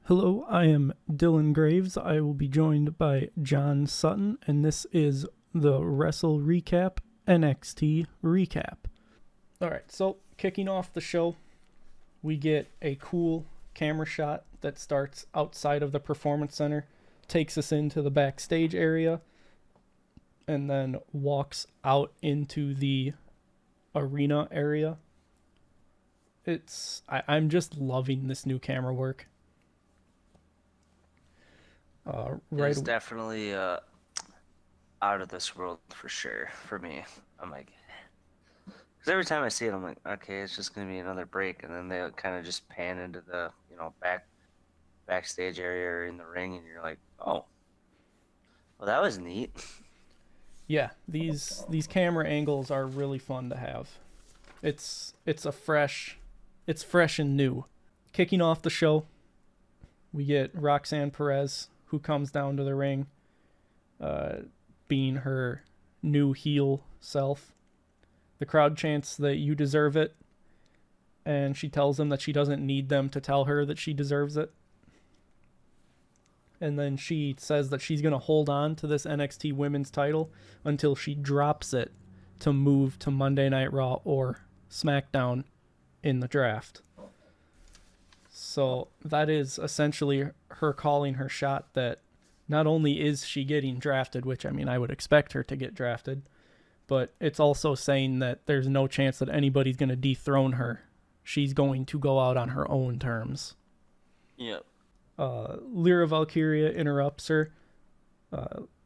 Hello, I am Dylan Graves. I will be joined by John Sutton, and this is the WrestleRecap NXT Recap. Alright, so kicking off the show, we get a cool camera shot that starts outside of the Performance Center, takes us into the backstage area, and then walks out into the arena area. I'm just loving this new camera work. It's definitely out of this world for sure for me. I'm like, because every time I see it, I'm like, okay, it's just gonna be another break, and then they kind of just pan into the backstage area or in the ring, and you're like, oh, well, that was neat. Yeah, these camera angles are really fun to have. It's fresh and new. Kicking off the show, we get Roxanne Perez, who comes down to the ring, being her new heel self. The crowd chants that you deserve it, and she tells them that she doesn't need them to tell her that she deserves it. And then she says that she's going to hold on to this NXT Women's title until she drops it to move to Monday Night Raw or SmackDown in the draft. So that is essentially her calling her shot that not only is she getting drafted, which, I mean, I would expect her to get drafted, but it's also saying that there's no chance that anybody's going to dethrone her. She's going to go out on her own terms. Yep. Lyra Valkyria interrupts her.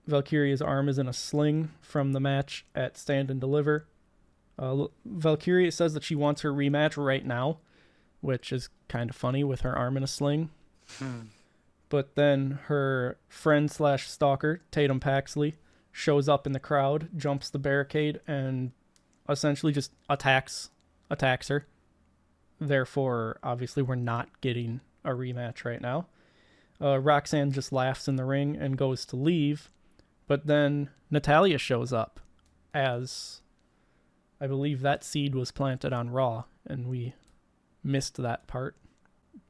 Valkyria's arm is in a sling from the match at Stand and Deliver. Valkyria says that she wants her rematch right now, which is kind of funny with her arm in a sling. But then her friend / stalker, Tatum Paxley, shows up in the crowd, jumps the barricade, and essentially just attacks her. Therefore, obviously, we're not getting a rematch right now. Roxanne just laughs in the ring and goes to leave, but then Natalya shows up, as I believe that seed was planted on Raw, and we missed that part.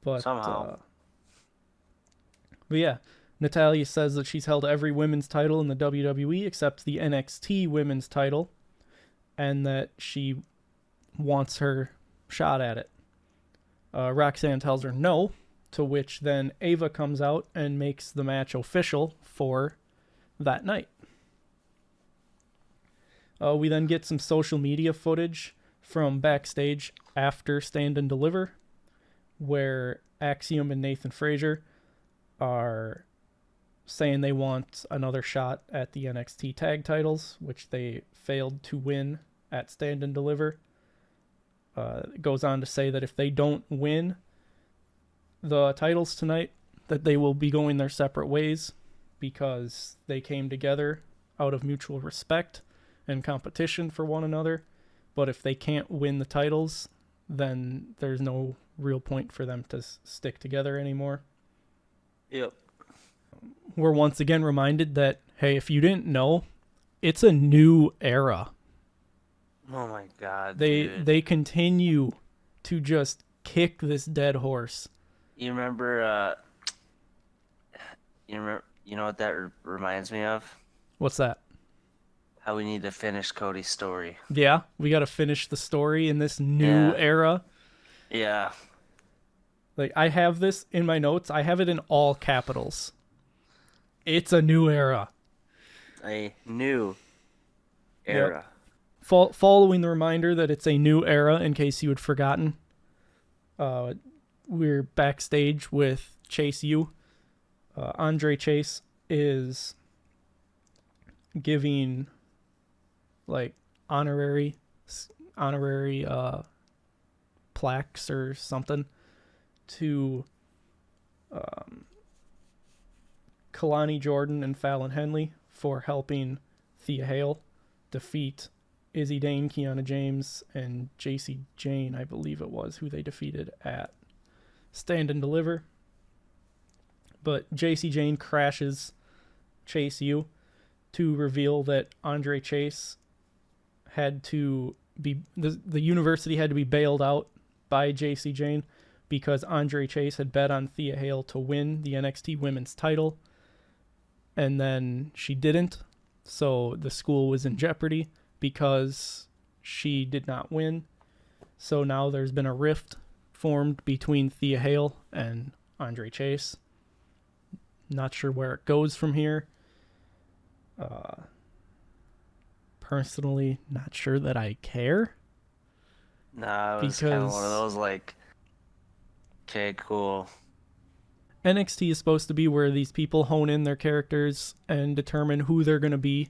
But Somehow. But yeah, Natalya says that she's held every women's title in the WWE except the NXT women's title, and that she wants her shot at it. Roxanne tells her no, to which then Ava comes out and makes the match official for that night. We then get some social media footage from backstage after Stand and Deliver, where Axiom and Nathan Frazier are saying they want another shot at the NXT tag titles, which they failed to win at Stand and Deliver. It goes on to say that if they don't win the titles tonight, that they will be going their separate ways because they came together out of mutual respect and competition for one another. But if they can't win the titles, then there's no real point for them to stick together anymore. Yep. We're once again reminded that, hey, if you didn't know, it's a new era. Oh my God. They continue to just kick this dead horse. You remember? You know what that reminds me of? What's that? How we need to finish Cody's story. Yeah, we got to finish the story in this new era. Yeah. Like, I have this in my notes. I have it in all capitals. It's a new era. A new era. Yep. Following the reminder that it's a new era, in case you had forgotten, we're backstage with Chase U. Andre Chase is giving, like, honorary plaques or something to Kalani Jordan and Fallon Henley for helping Thea Hale defeat Izzy Dane, Kiana James, and JC Jane, I believe it was, who they defeated at Stand and Deliver. But JC Jane crashes Chase U to reveal that Andre Chase had to be... The university had to be bailed out by JC Jane because Andre Chase had bet on Thea Hale to win the NXT Women's title, and then she didn't. So the school was in jeopardy because she did not win. So now there's been a rift formed between Thea Hale and Andre Chase. Not sure where it goes from here. Personally, not sure that I care. Nah, it was kind of one of those like, okay, cool. NXT is supposed to be where these people hone in their characters and determine who they're going to be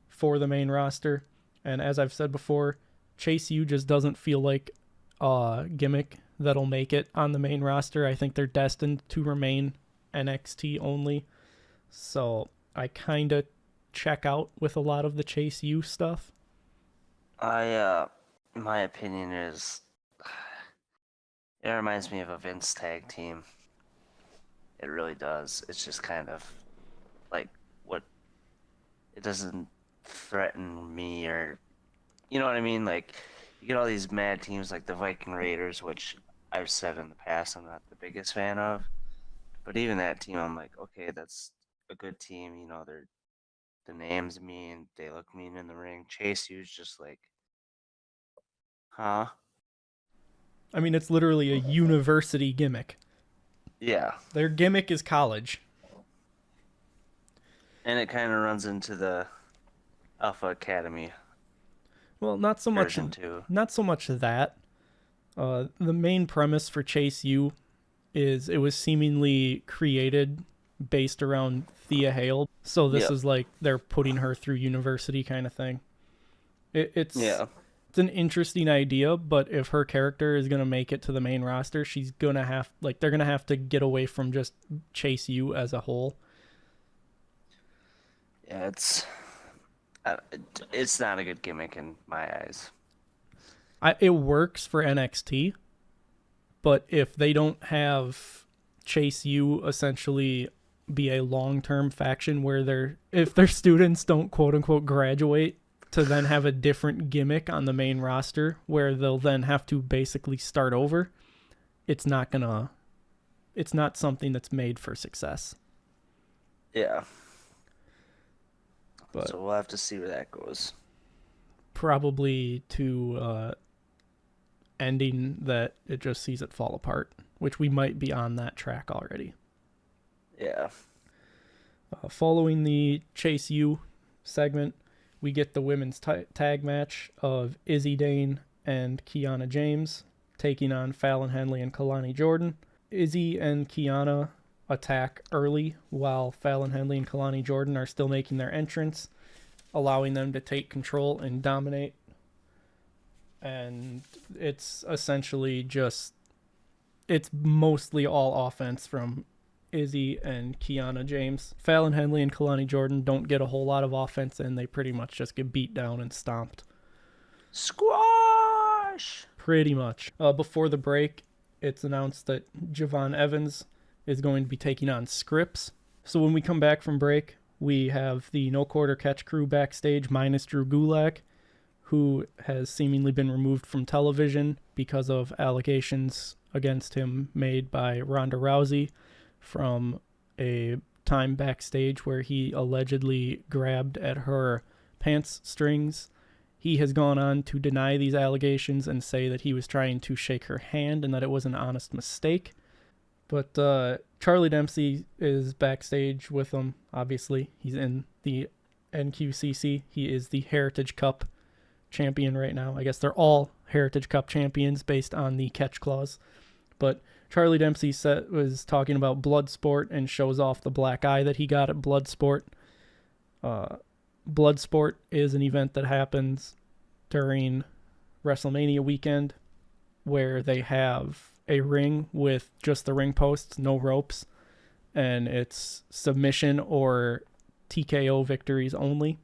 for the main roster. And as I've said before, Chase U just doesn't feel like a gimmick that'll make it on the main roster. I think they're destined to remain NXT only. So I kind of check out with a lot of the Chase U stuff. My opinion is, it reminds me of a Vince tag team. It really does. It's just kind of like it doesn't threaten me, or, you know what I mean? Like, you get all these mad teams like the Viking Raiders, which I've said in the past I'm not the biggest fan of. But even that team, I'm like, okay, that's a good team. You know, the name's mean, they look mean in the ring. Chase U's just like, huh? I mean, it's literally a university gimmick. Yeah. Their gimmick is college. And it kind of runs into the Alpha Academy. Well, not so much. Not so much that. The main premise for Chase U is it was seemingly created based around Thea Hale. So this is like they're putting her through university kind of thing. It's an interesting idea, but if her character is gonna make it to the main roster, she's gonna have they're gonna have to get away from just Chase U as a whole. Yeah, it's not a good gimmick in my eyes. It works for NXT, but if they don't have Chase U essentially be a long-term faction where if their students don't quote-unquote graduate to then have a different gimmick on the main roster where they'll then have to basically start over, it's not something that's made for success. Yeah. But so we'll have to see where that goes. Probably to ending that it just sees it fall apart, which we might be on that track already. Yeah. Following the Chase U segment, we get the women's tag match of Izzy Dane and Kiana James taking on Fallon Henley and Kalani Jordan. Izzy and Kiana attack early while Fallon Henley and Kalani Jordan are still making their entrance, allowing them to take control and dominate. And it's essentially it's mostly all offense from Izzy and Kiana James. Fallon Henley and Kalani Jordan don't get a whole lot of offense, and they pretty much just get beat down and stomped. Squash! Pretty much. Before the break, it's announced that Javon Evans is going to be taking on Scripps. So when we come back from break, we have the No Quarter Catch crew backstage minus Drew Gulak, who has seemingly been removed from television because of allegations against him made by Ronda Rousey from a time backstage where he allegedly grabbed at her pants strings. He has gone on to deny these allegations and say that he was trying to shake her hand and that it was an honest mistake. But Charlie Dempsey is backstage with them, obviously. He's in the NQCC. He is the Heritage Cup champion right now. I guess they're all Heritage Cup champions based on the catch clause. But Charlie Dempsey was talking about Bloodsport and shows off the black eye that he got at Bloodsport. Bloodsport is an event that happens during WrestleMania weekend where they have a ring with just the ring posts, no ropes, and it's submission or TKO victories only.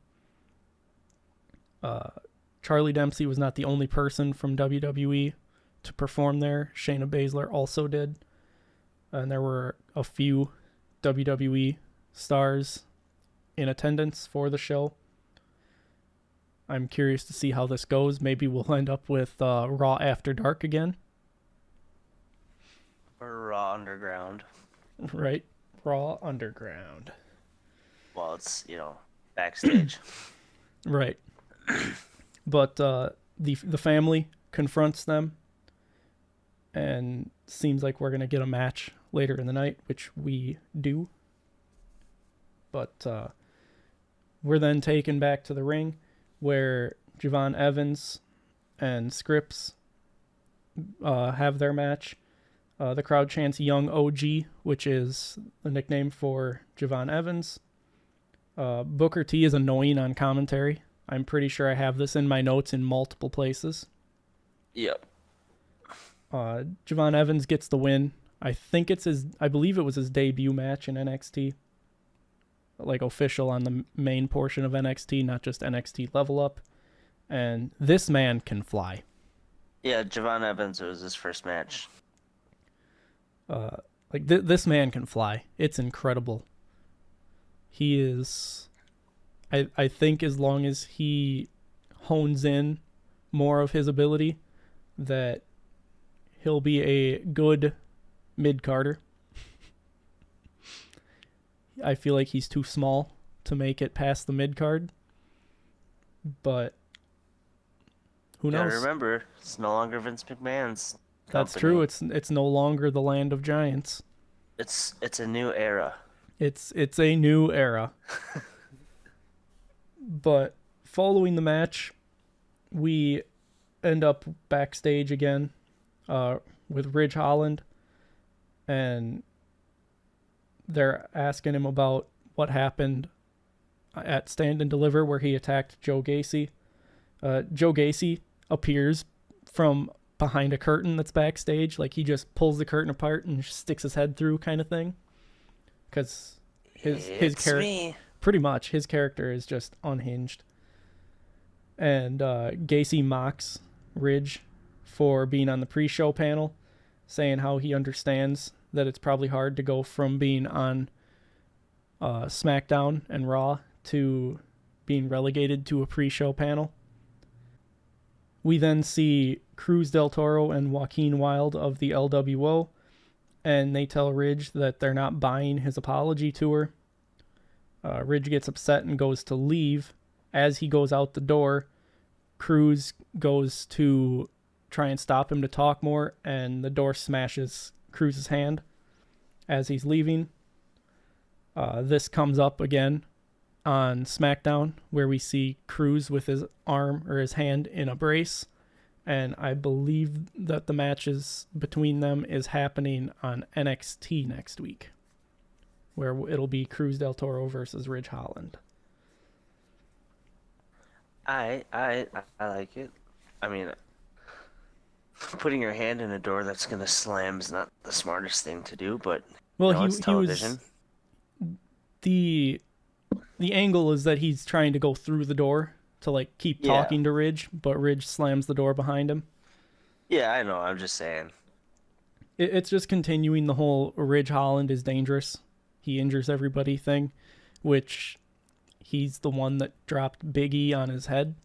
Charlie Dempsey was not the only person from WWE to perform there. Shayna Baszler also did. And there were a few WWE stars in attendance for the show. I'm curious to see how this goes. Maybe we'll end up with Raw After Dark again. Or Raw Underground. Right? Raw Underground. Well, it's, backstage. Right. But the family confronts them, and seems like we're gonna get a match later in the night, which we do. But we're then taken back to the ring, where Javon Evans and Scripps have their match. The crowd chants Young OG, which is the nickname for Javon Evans. Booker T is annoying on commentary. I'm pretty sure I have this in my notes in multiple places. Yep. Javon Evans gets the win. I believe it was his debut match in NXT. Like official on the main portion of NXT, not just NXT Level Up. And this man can fly. Yeah, Javon Evans, it was his first match. This man can fly. It's incredible. He is, I think, as long as he hones in more of his ability, that he'll be a good mid-carder. I feel like he's too small to make it past the mid-card, but who knows? Remember, it's no longer Vince McMahon's company. That's true. It's no longer the land of giants. It's a new era. It's a new era. But following the match, we end up backstage again with Ridge Holland, and they're asking him about what happened at Stand and Deliver, where he attacked Joe Gacy. Joe Gacy appears from behind a curtain that's backstage. Like, he just pulls the curtain apart and sticks his head through, kind of thing. Because his character, pretty much, his character is just unhinged. And Gacy mocks Ridge for being on the pre-show panel, saying how he understands that it's probably hard to go from being on SmackDown and Raw to being relegated to a pre-show panel. We then see Cruz del Toro and Joaquin Wilde of the LWO, and they tell Ridge that they're not buying his apology tour. Ridge gets upset and goes to leave. As he goes out the door, Cruz goes to try and stop him to talk more, and the door smashes Cruz's hand as he's leaving. This comes up again on SmackDown, where we see Cruz with his arm or his hand in a brace, and I believe that the matches between them is happening on NXT next week, where it'll be Cruz del Toro versus Ridge Holland. I like it. I mean, putting your hand in a door that's gonna slam is not the smartest thing to do, but it's television. The angle is that he's trying to go through the door to keep talking to Ridge, but Ridge slams the door behind him. Yeah, I know. I'm just saying. It's just continuing the whole Ridge Holland is dangerous. He injures everybody thing, which he's the one that dropped Big E on his head.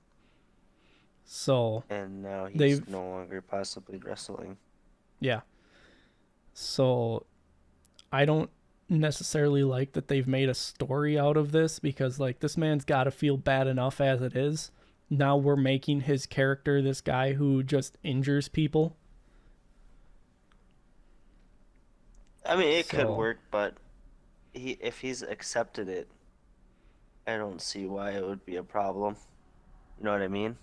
So, and now he's no longer possibly wrestling. Yeah. So, I don't necessarily like that they've made a story out of this, because this man's got to feel bad enough as it is. Now we're making his character this guy who just injures people. I mean, it could work, but if he's accepted it, I don't see why it would be a problem. You know what I mean?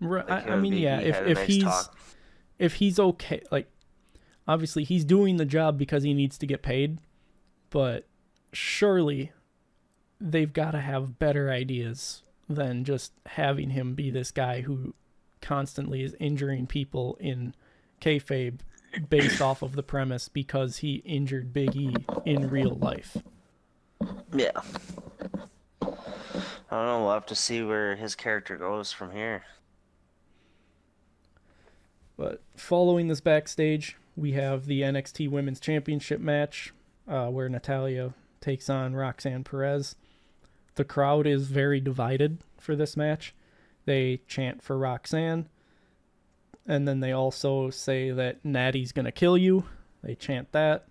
Right. I mean, yeah. If he's okay, obviously he's doing the job because he needs to get paid, but surely they've got to have better ideas than just having him be this guy who constantly is injuring people in kayfabe based off of the premise because he injured Big E in real life. Yeah. I don't know. We'll have to see where his character goes from here. But following this backstage, we have the NXT Women's Championship match where Natalya takes on Roxanne Perez. The crowd is very divided for this match. They chant for Roxanne, And then they also say that Natty's gonna kill you. They chant that.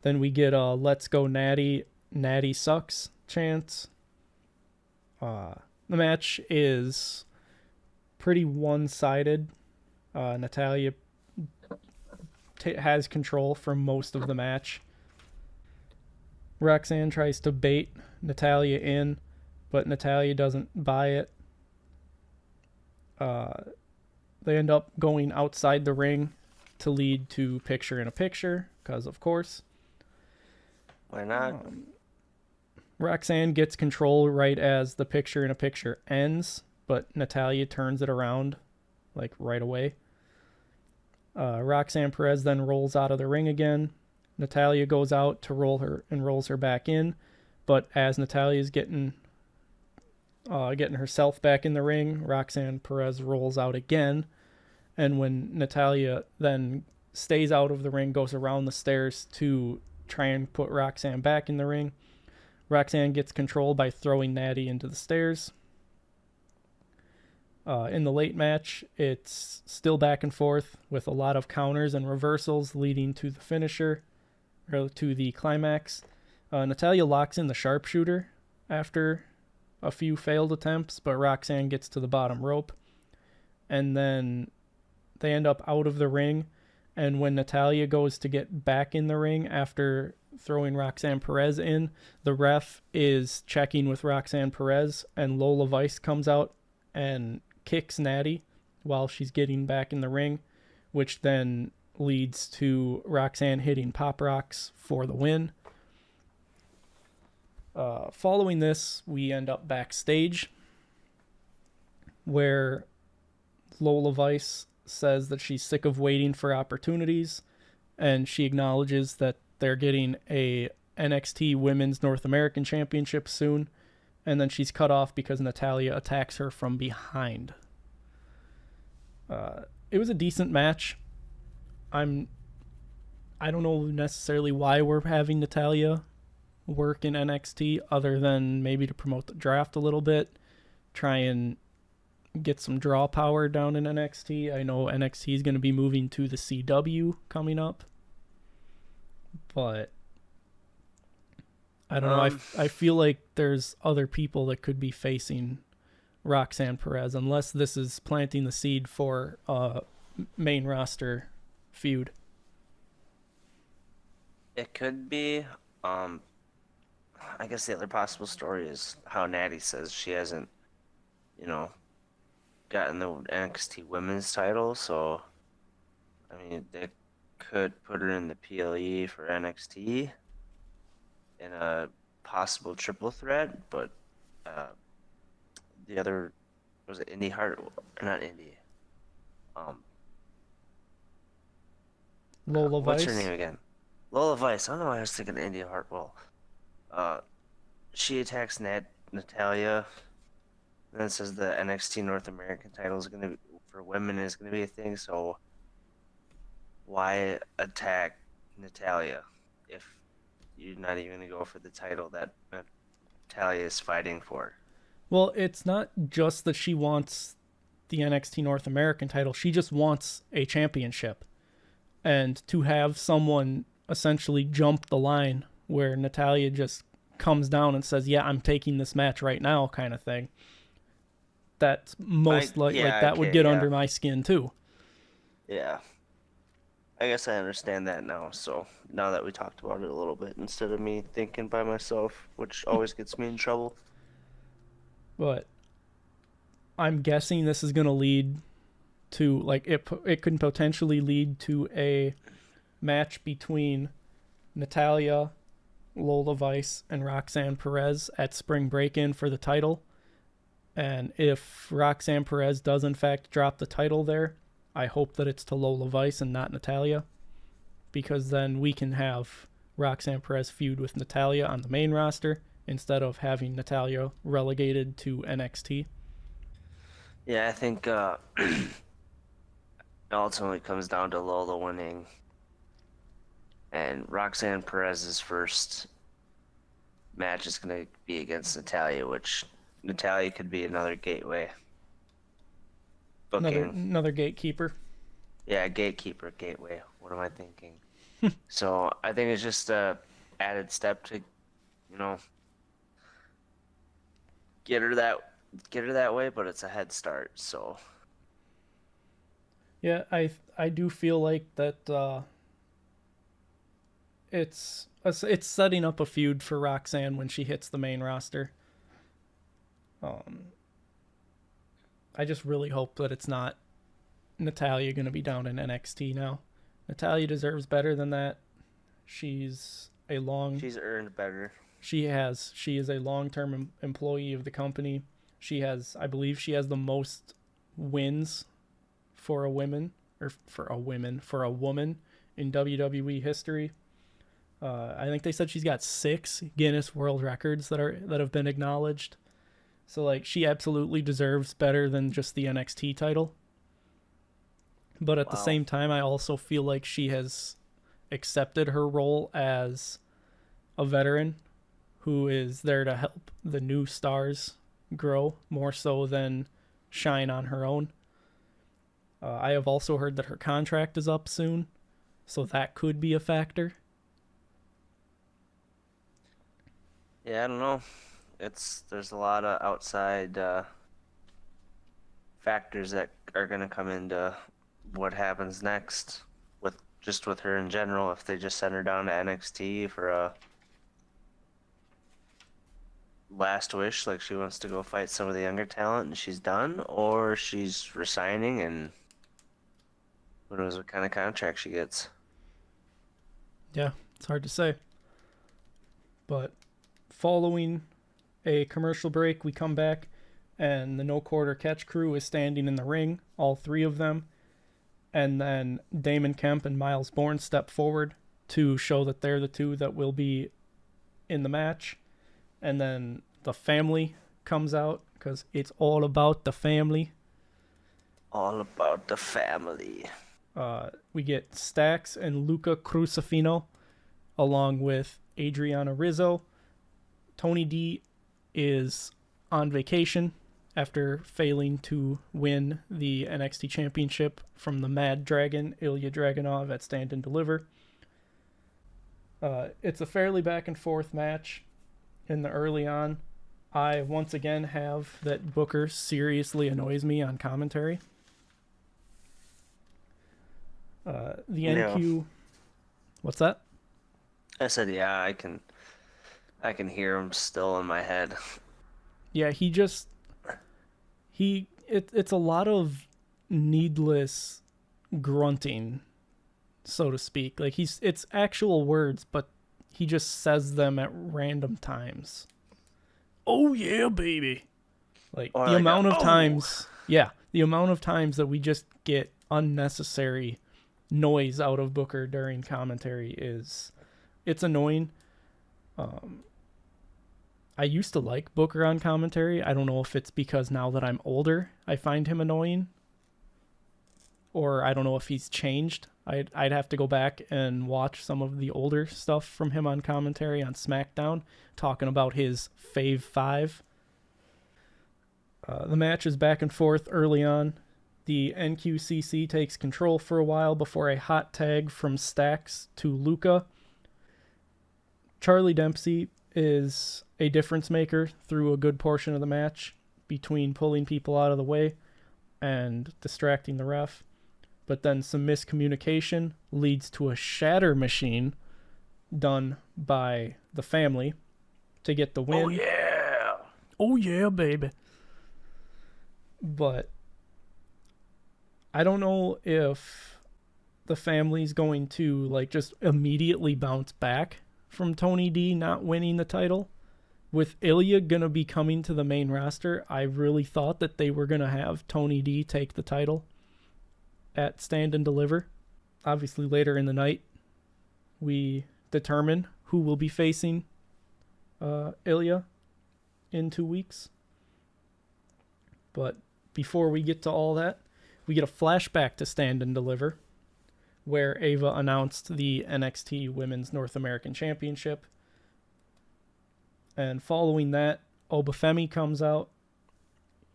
Then we get a "Let's go Natty, Natty sucks" chant. The match is pretty one-sided. Natalya has control for most of the match. Roxanne tries to bait Natalya in, but Natalya doesn't buy it. They end up going outside the ring to lead to picture-in-a-picture, because of course. Why not? Roxanne gets control right as the picture-in-a-picture ends, but Natalya turns it around, like, right away. Roxanne Perez then rolls out of the ring again. Natalya goes out to roll her and rolls her back in, but as Natalya's getting herself back in the ring, Roxanne Perez rolls out again, and when Natalya then stays out of the ring, goes around the stairs to try and put Roxanne back in the ring, Roxanne gets control by throwing Natty into the stairs. In the late match, it's still back and forth with a lot of counters and reversals leading to the finisher, or to the climax. Natalya locks in the sharpshooter after a few failed attempts, but Roxanne gets to the bottom rope. And then they end up out of the ring, and when Natalya goes to get back in the ring after throwing Roxanne Perez in, the ref is checking with Roxanne Perez, and Lola Vice comes out and kicks Natty while she's getting back in the ring, which then leads to Roxanne hitting Pop Rocks for the win. Following this, we end up backstage where Lola Vice says that she's sick of waiting for opportunities, and she acknowledges that they're getting a NXT Women's North American Championship soon, and then she's cut off because Natalya attacks her from behind. It was a decent match. I don't know necessarily why we're having Natalya work in NXT, other than maybe to promote the draft a little bit, try and get some draw power down in NXT. I know NXT is going to be moving to the CW coming up, but I don't know. I feel like there's other people that could be facing Roxanne Perez, unless this is planting the seed for a main roster feud. It could be. I guess the other possible story is how Natty says she hasn't, gotten the NXT Women's title. So, I mean, they could put her in the PLE for NXT in a possible triple threat, but the other, was it Indy Hart? Or not Indy. Lola Vice. What's her name again? Lola Vice. I don't know why I was thinking Indy Hartwell. She attacks Natalya, and then says the NXT North American title is gonna be, for women, is gonna be a thing. So why attack Natalya if you're not even gonna go for the title that Natalya is fighting for? Well, it's not just that she wants the NXT North American title. She just wants a championship. And to have someone essentially jump the line where Natalya just comes down and says, yeah, I'm taking this match right now, kind of thing, that's that would get under my skin too. Yeah. I guess I understand that now. So now that we talked about it a little bit, instead of me thinking by myself, which always gets me in trouble. But I'm guessing this is going to lead to, like, it could potentially lead to a match between Natalya, Lola Vice, and Roxanne Perez at Spring Break-In for the title. And if Roxanne Perez does in fact drop the title there, I hope that it's to Lola Vice and not Natalya, because then we can have Roxanne Perez feud with Natalya on the main roster instead of having Natalya relegated to NXT. Yeah, I think it ultimately comes down to Lola winning, and Roxanne Perez's first match is going to be against Natalya, which Natalya could be another gateway booking. Another gatekeeper. Yeah, gatekeeper, gateway. What am I thinking? So I think it's just a added step to, you know, get her that get her that way, but it's a head start. So Yeah, I do feel like that it's setting up a feud for Roxanne when she hits the main roster. Um, I just really hope that it's not Natalia going to be down in NXT now. Natalia deserves better than that. She's a long she's earned better. she is a long-term employee of the company. I believe she has the most wins for a woman for a woman in WWE history. I think they said she's got 6 Guinness World Records that have been acknowledged. So like she absolutely deserves better than just the NXT title. But at the Wow. same time, I also feel like she has accepted her role as a veteran who is there to help the new stars grow more so than shine on her own. I have also heard that her contract is up soon, so that could be a factor. Yeah, I don't know. There's a lot of outside factors that are gonna come into what happens next with her in general. If they just send her down to NXT for a last wish, like she wants to go fight some of the younger talent and she's done, or she's resigning and who knows what kind of contract she gets. Yeah, it's hard to say. But following a commercial break, we come back and the No Quarter Catch crew is standing in the ring, all 3 of them. And then Damon Kemp and Miles Bourne step forward to show that they're the 2 that will be in the match. And then the family comes out because it's all about the family. All about the family. We get Stax and Luca Crucifino along with Adriana Rizzo. Tony D is on vacation after failing to win the NXT Championship from the Mad Dragon, Ilya Dragunov, at Stand and Deliver. It's a fairly back and forth match in the early on. I once again have that Booker seriously annoys me on commentary. The NQ... What's that? I said, yeah, I can hear him still in my head. Yeah, it's a lot of needless grunting, so to speak. Like it's actual words, but he just says them at random times. Oh yeah, baby. Like Or the like amount of times, yeah, the amount of times that we just get unnecessary noise out of Booker during commentary it's annoying. I used to like Booker on commentary. I don't know if it's because now that I'm older, I find him annoying. Or I don't know if he's changed. I'd have to go back and watch some of the older stuff from him on commentary on SmackDown, talking about his Fave 5. The match is back and forth early on. The NQCC takes control for a while before a hot tag from Stax to Luca. Charlie Dempsey is a difference maker through a good portion of the match between pulling people out of the way and distracting the ref. But then some miscommunication leads to a shatter machine done by the family to get the win. Oh yeah! Oh yeah, baby. But I don't know if the family's going to like just immediately bounce back from Tony D not winning the title. With Ilya gonna be coming to the main roster, I really thought that they were gonna have Tony D take the title at Stand and Deliver. Obviously later in the night we determine who will be facing Ilya in 2 weeks. But before we get to all that, we get a flashback to Stand and Deliver, where Ava announced the NXT Women's North American Championship. And following that, Obafemi comes out.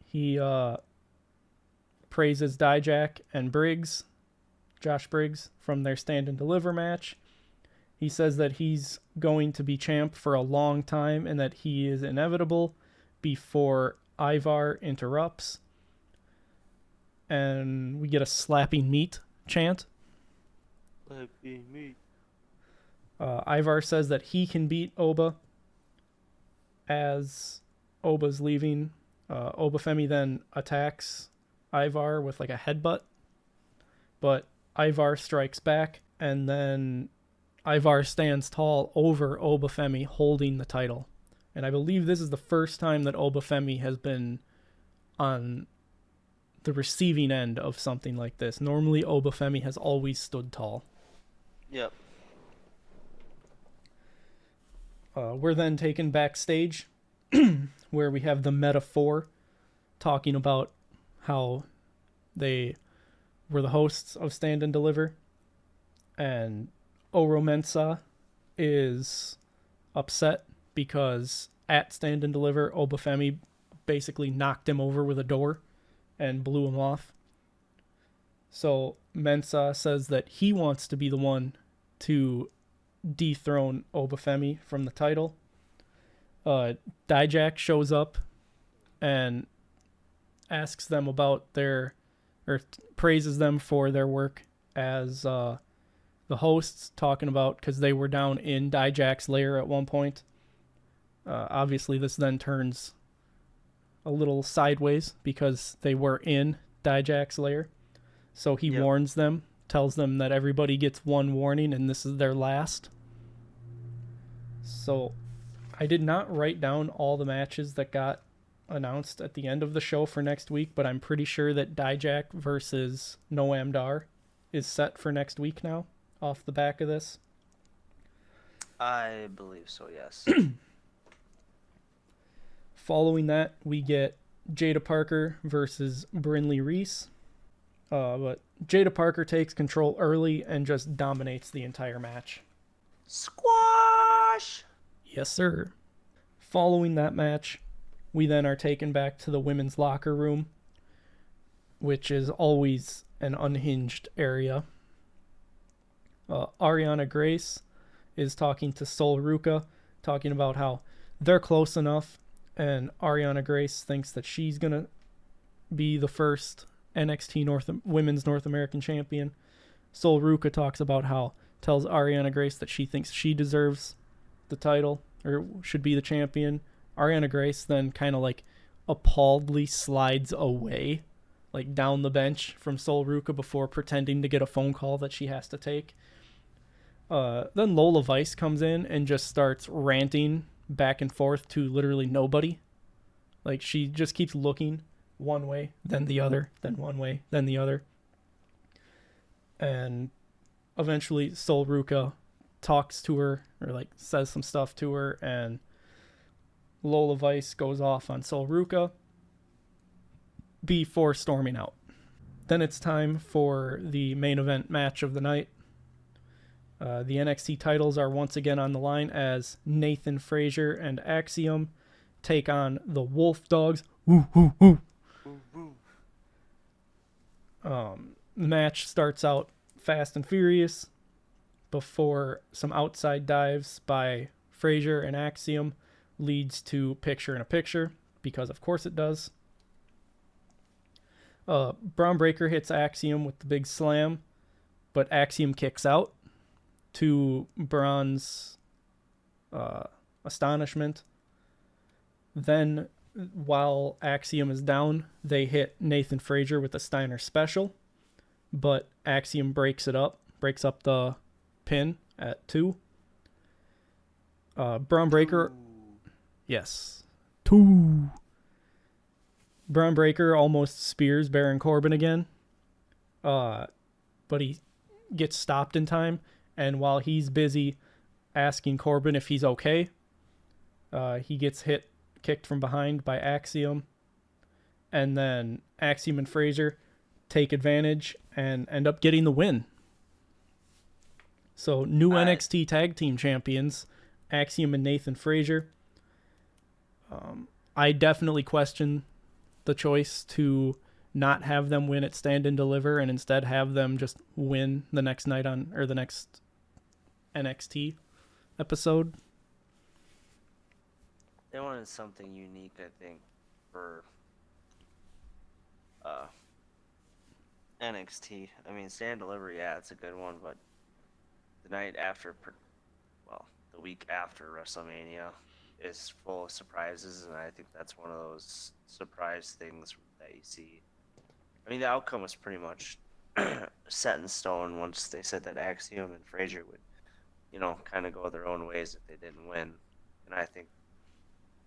He praises Dijak and Briggs Josh Briggs, from their Stand and Deliver match. He says that he's going to be champ for a long time and that he is inevitable before Ivar interrupts. And we get a slapping meat chant. Slapping meat. Ivar says that he can beat Oba. As Oba's leaving, Obafemi then attacks Ivar with like a headbutt. But Ivar strikes back, and then Ivar stands tall over Obafemi holding the title. And I believe this is the first time that Obafemi has been on the receiving end of something like this. Normally, Obafemi has always stood tall. Yep. We're then taken backstage where we have the Meta-4 talking about how they were the hosts of Stand and Deliver. And Oro Mensah is upset because at Stand and Deliver, Obafemi basically knocked him over with a door and blew him off. So Mensah says that he wants to be the one to dethrone Obafemi from the title. Dijak shows up and asks them about praises them for their work as the hosts, talking about because they were down in Dijak's lair at one point. Obviously, this then turns a little sideways because they were in Dijak's lair. So he warns them, tells them that everybody gets one warning and this is their last. So I did not write down all the matches that got announced at the end of the show for next week, but I'm pretty sure that Dijak versus Noam Dar is set for next week now, off the back of this. I believe so, yes. Following that, we get Jada Parker versus Brinley Reese. But Jada Parker takes control early and just dominates the entire match. Squash! Yes, sir. Following that match, we then are taken back to the women's locker room, which is always an unhinged area. Ariana Grace is talking to Sol Ruca, talking about how they're close enough, and Ariana Grace thinks that she's going to be the first NXT Women's North American Champion. Sol Ruca tells Ariana Grace that she thinks she deserves the title, or should be the champion. Ariana Grace then kind of like appalledly slides away, like down the bench from Sol Ruca before pretending to get a phone call that she has to take. Then Lola Vice comes in and just starts ranting back and forth to literally nobody. Like, she just keeps looking one way, then the other, then one way, then the other. And eventually Sol Ruca talks to her, or like says some stuff to her, and Lola Vice goes off on Sol Ruca before storming out. Then it's time for the main event match of the night. The NXT titles are once again on the line as Nathan Frazier and Axiom take on the Wolf Dogs. Woo, woo, woo. The match starts out fast and furious before some outside dives by Frazier and Axiom leads to picture-in-a-picture, because of course it does. Braun Breaker hits Axiom with the big slam, but Axiom kicks out to Braun's astonishment. Then, while Axiom is down, they hit Nathan Frazier with a Steiner Special, but Axiom breaks up the pin at 2. Braun Breaker... Yes. 2. Braun Breaker almost spears Baron Corbin again, but he gets stopped in time, and while he's busy asking Corbin if he's okay, he gets kicked from behind by Axiom, and then Axiom and Frazier take advantage and end up getting the win. So, new NXT Tag Team Champions, Axiom and Nathan Frazier. I definitely question the choice to not have them win at Stand and Deliver and instead have them just win the next night or the next NXT episode. They wanted something unique, I think, for NXT. I mean, Stand Deliver, yeah, it's a good one, but the night after, the week after WrestleMania is full of surprises, and I think that's one of those surprise things that you see. I mean, the outcome was pretty much set in stone once they said that Axiom and Frazier would, kind of go their own ways if they didn't win. And I think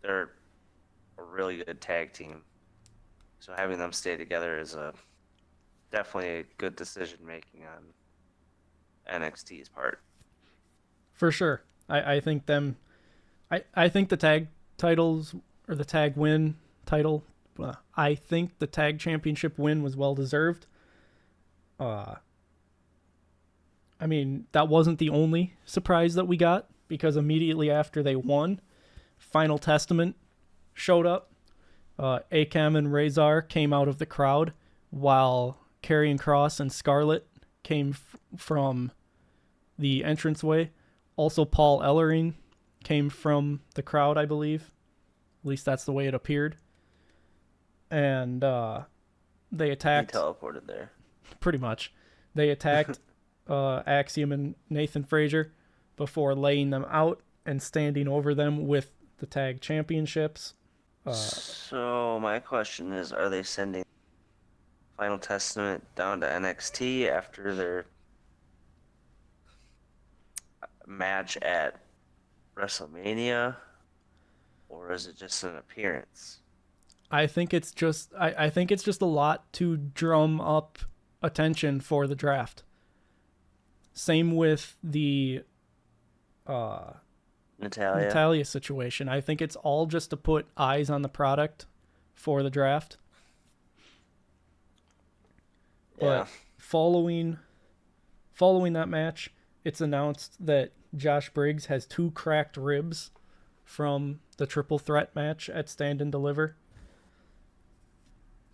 they're a really good tag team. So having them stay together is definitely a good decision making on NXT's part. For sure. I think I think the tag titles or the tag win title, I think the tag championship win was well deserved. I mean, that wasn't the only surprise that we got, because immediately after they won, Final Testament showed up. Akam and Razor came out of the crowd, while Karrion Kross and Scarlett came from the entranceway. Also, Paul Ellering came from the crowd, I believe. At least that's the way it appeared. And they attacked. He teleported there. Pretty much. They attacked Axiom and Nathan Frazier before laying them out and standing over them with the tag championships. So my question is, are they sending Final Testament down to NXT after their match at WrestleMania, or is it just an appearance? I think it's just I think it's just a lot to drum up attention for the draft. Same with the Natalia situation. I think it's all just to put eyes on the product for the draft. Yeah. But following that match, it's announced that Josh Briggs has 2 cracked ribs from the triple threat match at Stand and Deliver.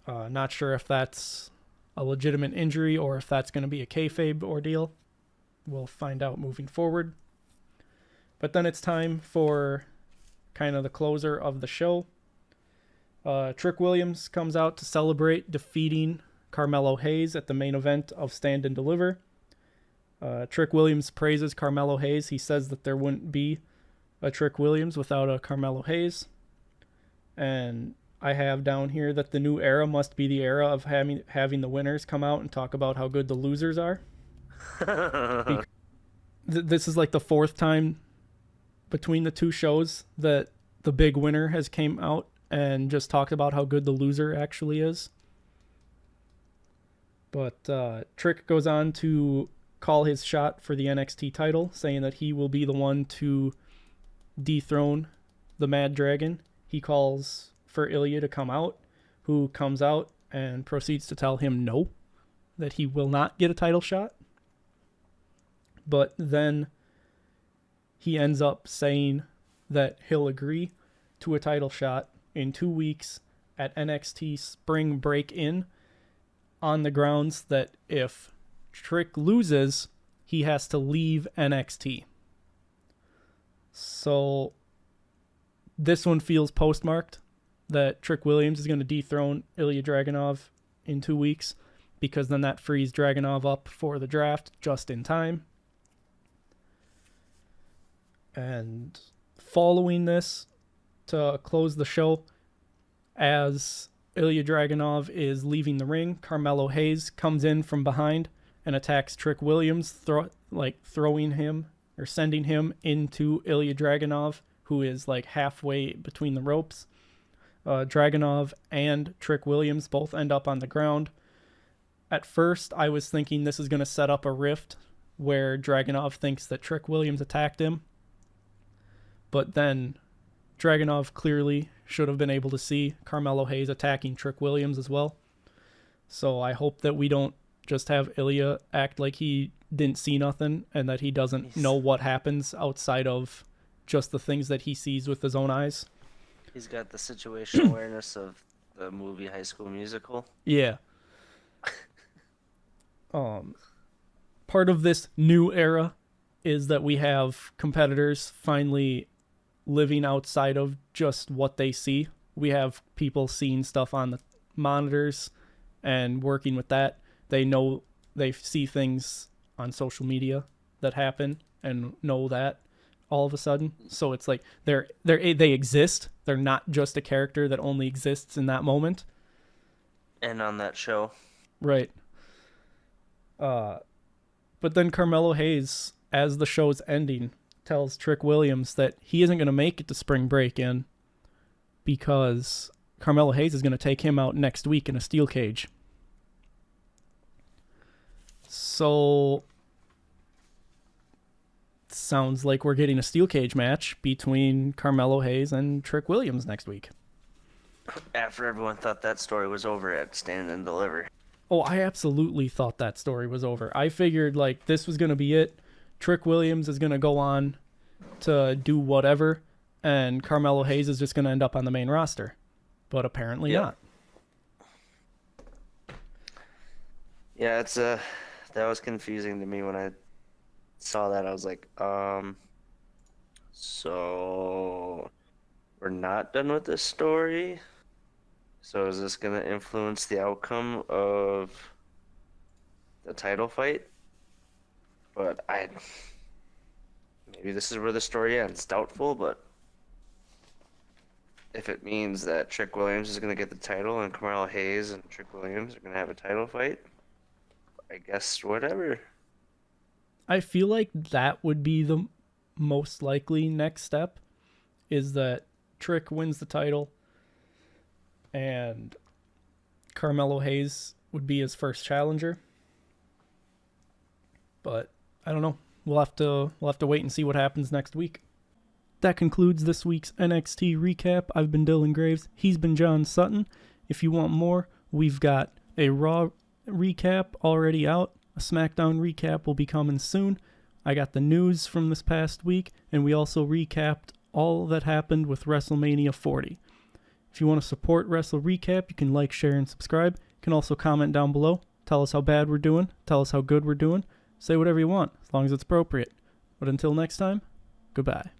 Not sure if that's a legitimate injury or if that's going to be a kayfabe ordeal. We'll find out moving forward. But then it's time for kind of the closer of the show. Trick Williams comes out to celebrate defeating Carmelo Hayes at the main event of Stand and Deliver. Trick Williams praises Carmelo Hayes. He says that there wouldn't be a Trick Williams without a Carmelo Hayes. And I have down here that the new era must be the era of having the winners come out and talk about how good the losers are. This is like the 4th time between the 2 shows that the big winner has came out and just talked about how good the loser actually is. But Trick goes on to call his shot for the NXT title, saying that he will be the one to dethrone the Mad Dragon. He calls for Ilya to come out, who comes out and proceeds to tell him no, that he will not get a title shot. But then he ends up saying that he'll agree to a title shot in 2 weeks at NXT Spring Break-In, on the grounds that if Trick loses, he has to leave NXT. So this one feels postmarked that Trick Williams is going to dethrone Ilya Dragunov in 2 weeks, because then that frees Dragunov up for the draft just in time. And following this, to close the show, as Ilya Dragunov is leaving the ring, Carmelo Hayes comes in from behind and attacks Trick Williams, throwing him or sending him into Ilya Dragunov, who is like halfway between the ropes. Dragunov and Trick Williams both end up on the ground. At first, I was thinking this is going to set up a rift where Dragunov thinks that Trick Williams attacked him. But then Dragunov clearly should have been able to see Carmelo Hayes attacking Trick Williams as well. So I hope that we don't just have Ilya act like he didn't see nothing and that he doesn't know what happens outside of just the things that he sees with his own eyes. He's got the situational awareness of the movie High School Musical. Yeah. Part of this new era is that we have competitors finally living outside of just what they see. We have people seeing stuff on the monitors and working with that. They know, they see things on social media that happen and know that all of a sudden. So it's like they exist. They're not just a character that only exists in that moment. And on that show. Right. But then Carmelo Hayes, as the show's ending, tells Trick Williams that he isn't going to make it to spring break in because Carmelo Hayes is going to take him out next week in a steel cage. So sounds like we're getting a steel cage match between Carmelo Hayes and Trick Williams next week. After everyone thought that story was over at Stand and Deliver. Oh, I absolutely thought that story was over. I figured like this was going to be it. Trick Williams is going to go on to do whatever, and Carmelo Hayes is just going to end up on the main roster. But apparently not. Yeah, that was confusing to me when I saw that. I was like, so we're not done with this story? So is this going to influence the outcome of the title fight? But maybe this is where the story ends. Doubtful, but if it means that Trick Williams is going to get the title and Carmelo Hayes and Trick Williams are going to have a title fight, I guess whatever. I feel like that would be the most likely next step, is that Trick wins the title and Carmelo Hayes would be his first challenger. But I don't know. We'll have to wait and see what happens next week. That concludes this week's NXT recap. I've been Dylan Graives. He's been John Sutton. If you want more, we've got a Raw recap already out. A SmackDown recap will be coming soon. I got the news from this past week, and we also recapped all that happened with WrestleMania 40. If you want to support WrestleRecap, you can like, share, and subscribe. You can also comment down below. Tell us how bad we're doing. Tell us how good we're doing. Say whatever you want, as long as it's appropriate. But until next time, goodbye.